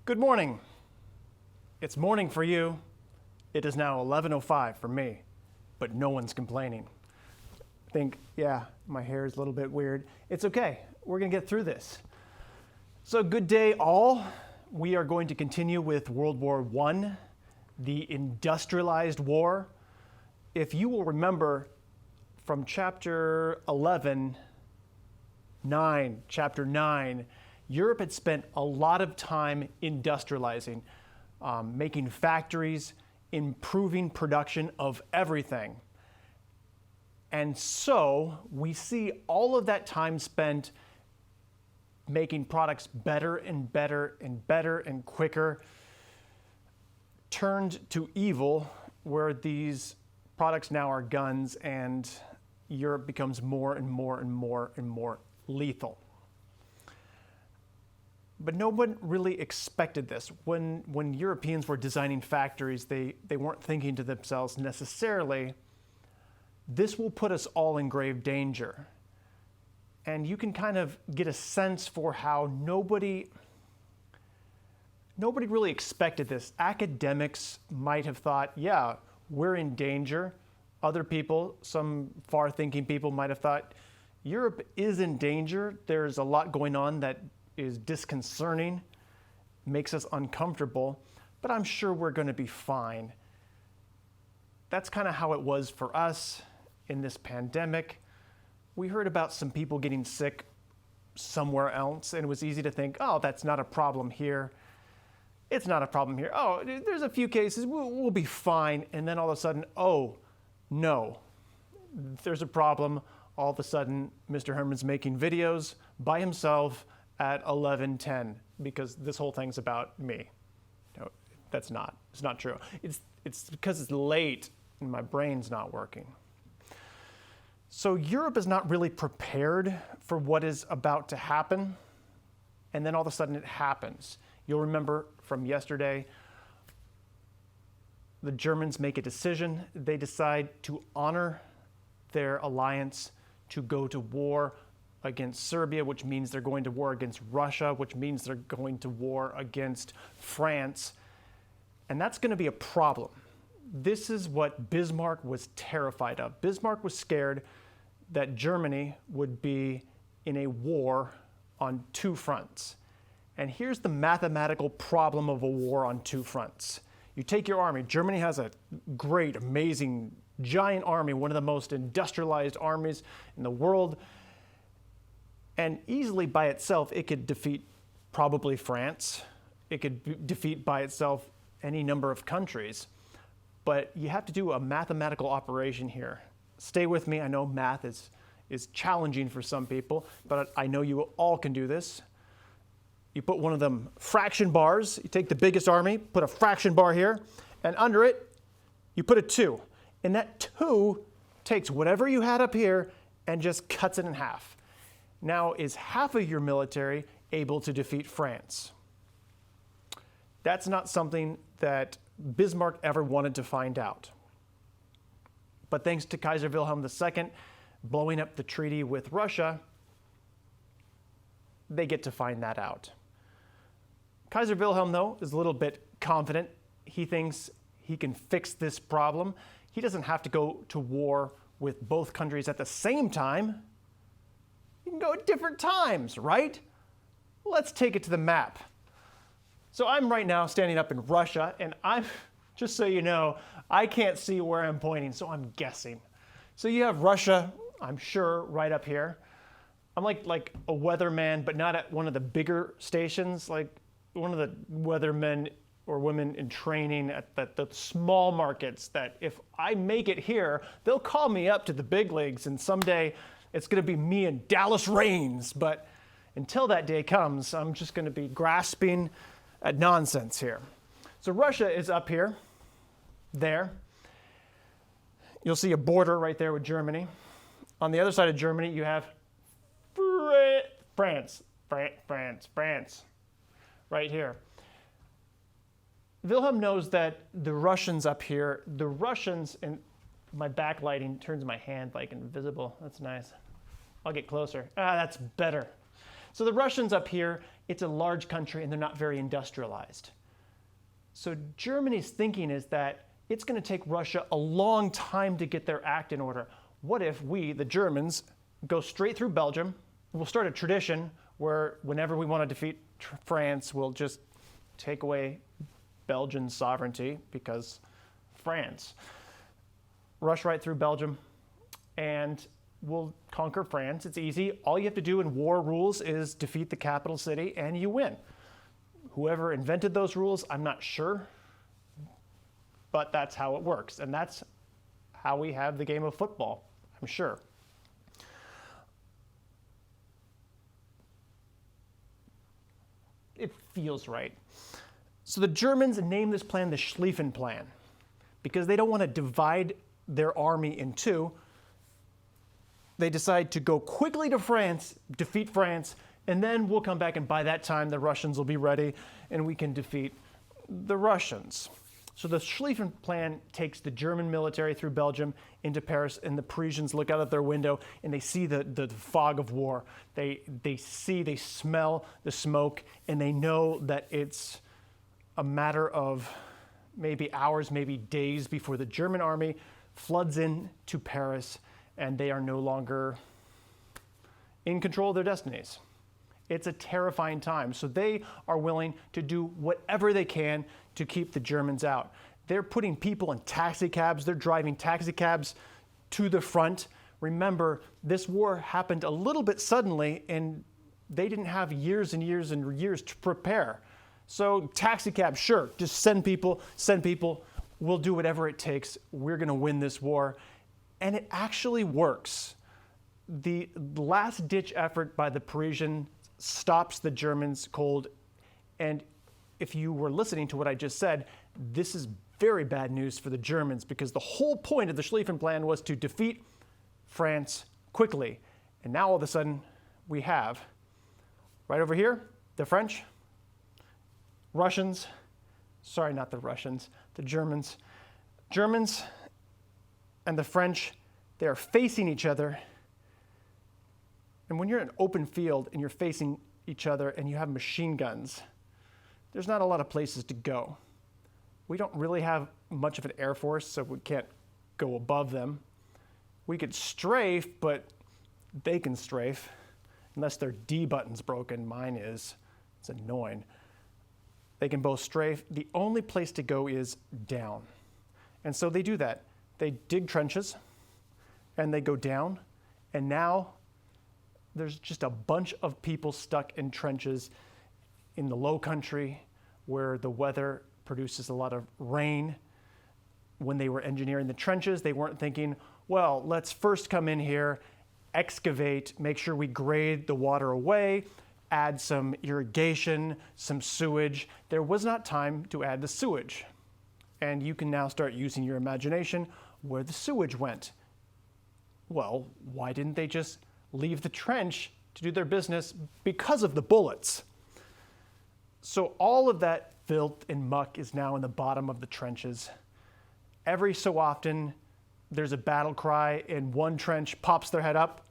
Good morning. It's morning for you. It is now 11:05 for me, but no one's complaining. Think, yeah, my hair is a little bit weird. It's okay. We're going to get through this. So good day all. We are going to continue with World War I, the industrialized war. If you will remember from chapter 9, Europe had spent a lot of time industrializing, making factories, improving production of everything. And so we see all of that time spent making products better and better and better and quicker turned to evil, where these products now are guns and Europe becomes more and more and more and more lethal. But no one really expected this. When Europeans were designing factories, they weren't thinking to themselves necessarily, this will put us all in grave danger. And you can kind of get a sense for how nobody really expected this. Academics might have thought, yeah, we're in danger. Other people, some far-thinking people might have thought, Europe is in danger. There's a lot going on that is disconcerting, makes us uncomfortable, but I'm sure we're going to be fine. That's kind of how it was for us in this pandemic. We heard about some people getting sick somewhere else, and it was easy to think, oh, that's not a problem here. It's not a problem here. Oh, there's a few cases, we'll be fine. And then all of a sudden, oh, no, there's a problem. All of a sudden, Mr. Herman's making videos by himself at 11:10 because this whole thing's about me. No, that's not. It's not true. It's because it's late and my brain's not working. So Europe is not really prepared for what is about to happen, and then all of a sudden it happens. You'll remember from yesterday, the Germans make a decision. They decide to honor their alliance to go to war against Serbia, which means they're going to war against Russia, which means they're going to war against France. And that's going to be a problem. This is what Bismarck was terrified of. Bismarck was scared that Germany would be in a war on two fronts. And here's the mathematical problem of a war on two fronts. You take your army. Germany has a great, amazing, giant army, one of the most industrialized armies in the world. And easily by itself, it could defeat probably France. It could defeat by itself any number of countries. But you have to do a mathematical operation here. Stay with me. I know math is challenging for some people, but I know you all can do this. You put one of them fraction bars. You take the biggest army, put a fraction bar here, and under it, you put a 2. And that 2 takes whatever you had up here and just cuts it in half. Now, is half of your military able to defeat France? That's not something that Bismarck ever wanted to find out. But thanks to Kaiser Wilhelm II blowing up the treaty with Russia, they get to find that out. Kaiser Wilhelm, though, is a little bit confident. He thinks he can fix this problem. He doesn't have to go to war with both countries at the same time. You can go at different times, right? Let's take it to the map. So I'm right now standing up in Russia, and I'm, just so you know, I can't see where I'm pointing, so I'm guessing. So you have Russia, I'm sure, right up here. I'm like a weatherman, but not at one of the bigger stations, like one of the weathermen or women in training at the small markets that if I make it here, they'll call me up to the big leagues, and someday it's going to be me and Dallas Reigns. But until that day comes, I'm just going to be grasping at nonsense here. So Russia is up here, there. You'll see a border right there with Germany. On the other side of Germany, you have France, right here. Wilhelm knows that the Russians up here, and my backlighting turns my hand like invisible. That's nice. I'll get closer. That's better. So the Russians up here, it's a large country and they're not very industrialized. So Germany's thinking is that it's going to take Russia a long time to get their act in order. What if we, the Germans, go straight through Belgium? We'll start a tradition where whenever we want to defeat France, we'll just take away Belgian sovereignty because France. Rush right through Belgium and we'll conquer France. It's easy. All you have to do in war rules is defeat the capital city and you win. Whoever invented those rules, I'm not sure, but that's how it works. And that's how we have the game of football, I'm sure. It feels right. So the Germans named this plan the Schlieffen Plan because they don't want to divide their army in two. They decide to go quickly to France, defeat France, and then we'll come back, and by that time the Russians will be ready and we can defeat the Russians. So the Schlieffen Plan takes the German military through Belgium into Paris, and the Parisians look out of their window and they see the fog of war. They smell the smoke, and they know that it's a matter of maybe hours, maybe days before the German army floods into Paris and they are no longer in control of their destinies. It's a terrifying time. So they are willing to do whatever they can to keep the Germans out. They're putting people in taxi cabs. They're driving taxi cabs to the front. Remember, this war happened a little bit suddenly, and they didn't have years and years and years to prepare. So taxi cabs, sure, just send people. We'll do whatever it takes. We're going to win this war. And it actually works. The last-ditch effort by the Parisians stops the Germans cold. And if you were listening to what I just said, this is very bad news for the Germans because the whole point of the Schlieffen Plan was to defeat France quickly. And now all of a sudden we have, right over here, the French, Russians, sorry, not the Russians, the Germans. Germans and the French, they are facing each other. And when you're in an open field and you're facing each other and you have machine guns, there's not a lot of places to go. We don't really have much of an air force, so we can't go above them. We could strafe, but they can strafe, unless their D button's broken. Mine is. It's annoying. They can both strafe. The only place to go is down. And so they do that. They dig trenches, and they go down, and now there's just a bunch of people stuck in trenches in the low country where the weather produces a lot of rain. When they were engineering the trenches, they weren't thinking, well, let's first come in here, excavate, make sure we grade the water away, add some irrigation, some sewage. There was not time to add the sewage. And you can now start using your imagination where the sewage went. Well, why didn't they just leave the trench to do their business? Because of the bullets. So all of that filth and muck is now in the bottom of the trenches. Every so often, there's a battle cry and one trench pops their head up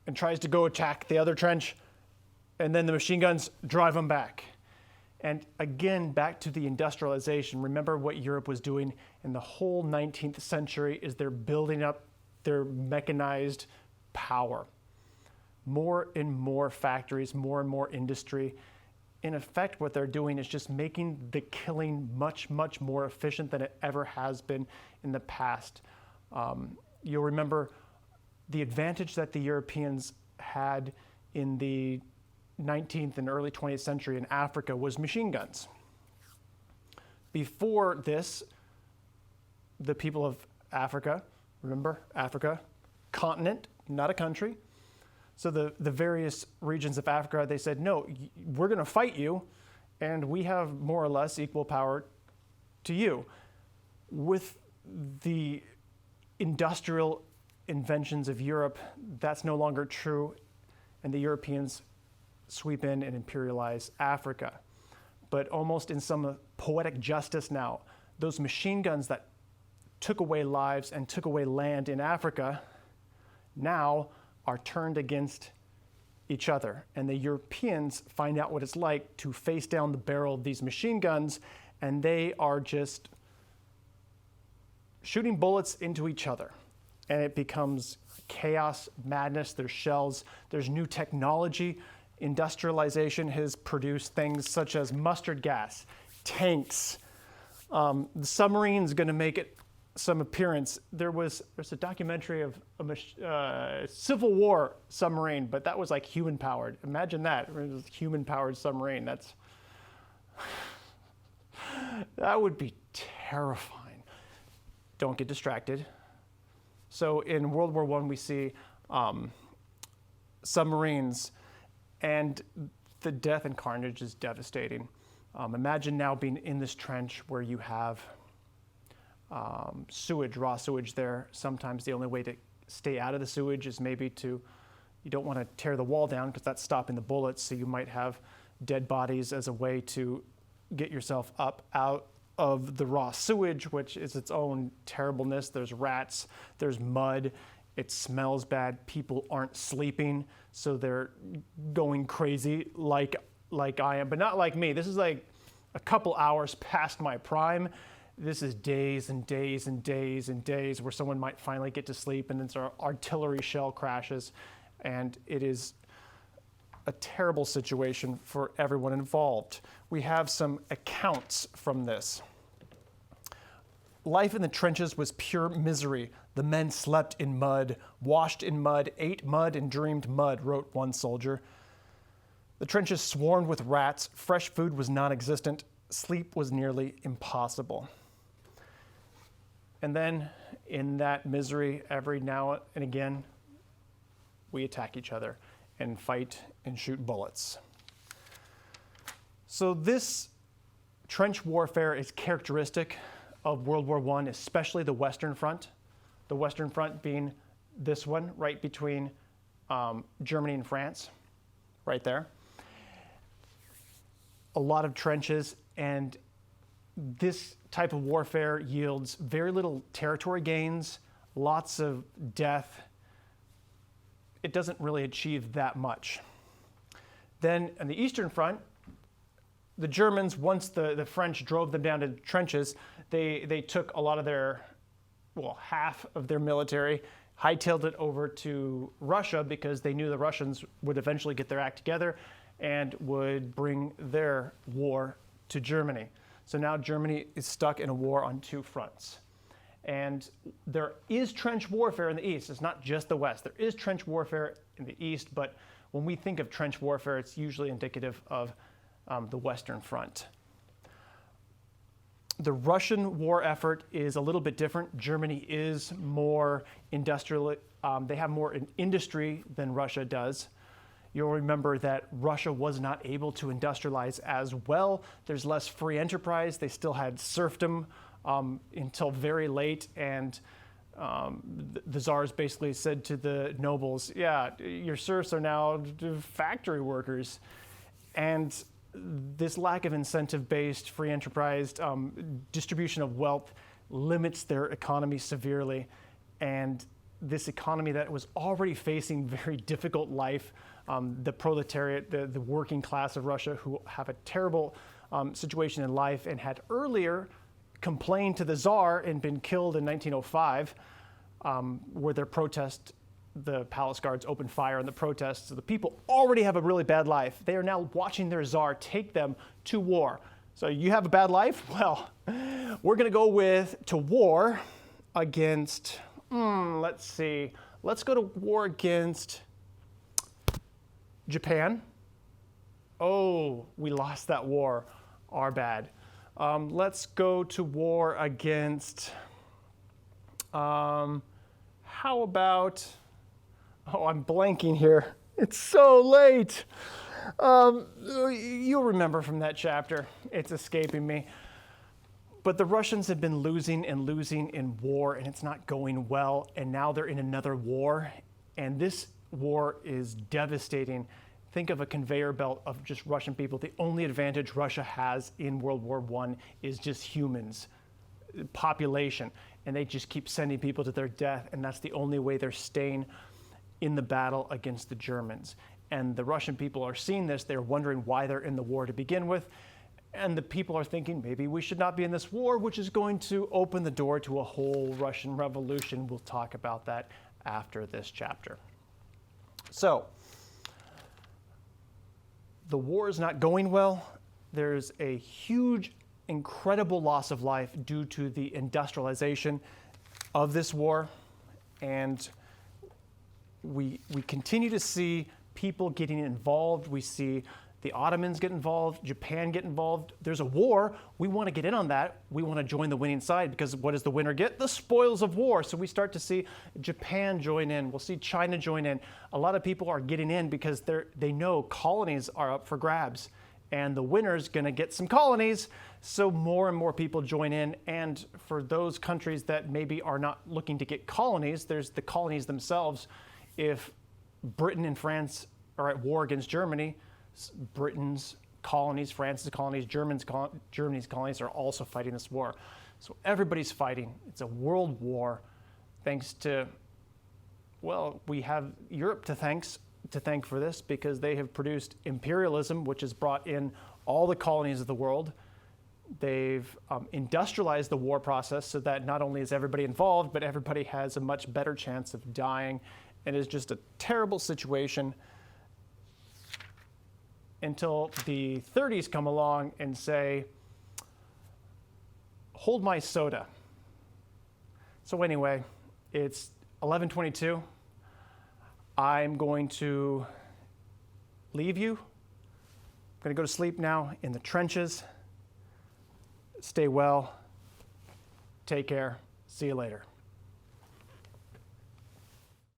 and tries to go attack the other trench, and then the machine guns drive them back. And again, back to the industrialization. Remember what Europe was doing in the whole 19th century is they're building up their mechanized power. More and more factories, more and more industry. In effect, what they're doing is just making the killing much, much more efficient than it ever has been in the past. You'll remember the advantage that the Europeans had in the 19th and early 20th century in Africa was machine guns. Before this, the people of Africa, remember Africa, continent, not a country. So the various regions of Africa, they said, no, we're going to fight you, and we have more or less equal power to you. With the industrial inventions of Europe, that's no longer true, and the Europeans sweep in and imperialize Africa. But almost in some poetic justice now, those machine guns that took away lives and took away land in Africa now are turned against each other. And the Europeans find out what it's like to face down the barrel of these machine guns, and they are just shooting bullets into each other. And it becomes chaos, madness. There's shells, there's new technology. Industrialization has produced things such as mustard gas, tanks. The submarine's going to make it some appearance. There's a documentary of a Civil War submarine, but that was like human powered. Imagine that, a human powered submarine. That would be terrifying. Don't get distracted. So in World War I, we see submarines, and the death and carnage is devastating. Imagine now being in this trench where you have sewage, raw sewage there. Sometimes the only way to stay out of the sewage is maybe you don't want to tear the wall down because that's stopping the bullets, so you might have dead bodies as a way to get yourself up out of the raw sewage, which is its own terribleness. There's rats, there's mud, it smells bad, people aren't sleeping, so they're going crazy like I am, but not like me. This is like a couple hours past my prime. This is days and days and days and days where someone might finally get to sleep, and then our artillery shell crashes, and it is a terrible situation for everyone involved. We have some accounts from this. Life in the trenches was pure misery. The men slept in mud, washed in mud, ate mud, and dreamed mud, wrote one soldier. The trenches swarmed with rats. Fresh food was non-existent. Sleep was nearly impossible. And then, in that misery, every now and again, we attack each other and fight and shoot bullets. So this trench warfare is characteristic of World War I, especially the Western Front. The Western Front being this one, right between Germany and France, right there. A lot of trenches, and this type of warfare yields very little territory gains, lots of death. It doesn't really achieve that much. Then on the Eastern Front, the Germans, once the French drove them down to the trenches, they took a lot of half of their military, hightailed it over to Russia because they knew the Russians would eventually get their act together and would bring their war to Germany. So now Germany is stuck in a war on two fronts. And there is trench warfare in the East. It's not just the West. There is trench warfare in the East, but when we think of trench warfare, it's usually indicative of the Western Front. The Russian war effort is a little bit different. Germany is more industrial. They have more industry than Russia does. You'll remember that Russia was not able to industrialize as well. There's less free enterprise. They still had serfdom until very late, and the czars basically said to the nobles, yeah, your serfs are now factory workers. And this lack of incentive-based free enterprise distribution of wealth limits their economy severely. And this economy that was already facing very difficult life, the proletariat, the working class of Russia, who have a terrible situation in life and had earlier complained to the Tsar and been killed in 1905, where their protest, the palace guards opened fire on the protests. So the people already have a really bad life. They are now watching their Tsar take them to war. So you have a bad life? Well, we're going to go to war against, let's see. Let's go to war against Japan. Oh, we lost that war. Our bad. Let's go to war against, how about, I'm blanking here. It's so late. You'll remember from that chapter. It's escaping me. But the Russians have been losing and losing in war, and it's not going well. And now they're in another war. And this war is devastating. Think of a conveyor belt of just Russian people. The only advantage Russia has in World War I is just humans, population. And they just keep sending people to their death. And that's the only way they're staying in the battle against the Germans. And the Russian people are seeing this. They're wondering why they're in the war to begin with. And the people are thinking, maybe we should not be in this war, which is going to open the door to a whole Russian revolution. We'll talk about that after this chapter. So, the war is not going well. There's a huge, incredible loss of life due to the industrialization of this war. And we continue to see people getting involved. We see the Ottomans get involved, Japan get involved. There's a war. We want to get in on that. We want to join the winning side because what does the winner get? The spoils of war. So we start to see Japan join in. We'll see China join in. A lot of people are getting in because they know colonies are up for grabs and the winner's going to get some colonies. So more and more people join in. And for those countries that maybe are not looking to get colonies, there's the colonies themselves. If Britain and France are at war against Germany, Britain's colonies, France's colonies, Germany's colonies are also fighting this war. So everybody's fighting. It's a world war thanks to, well, we have Europe to thank for this because they have produced imperialism, which has brought in all the colonies of the world. They've industrialized the war process so that not only is everybody involved, but everybody has a much better chance of dying. And it's just a terrible situation until the 30s come along and say, hold my soda. So anyway, it's 11:22. I'm going to leave you. I'm going to go to sleep now in the trenches. Stay well. Take care. See you later.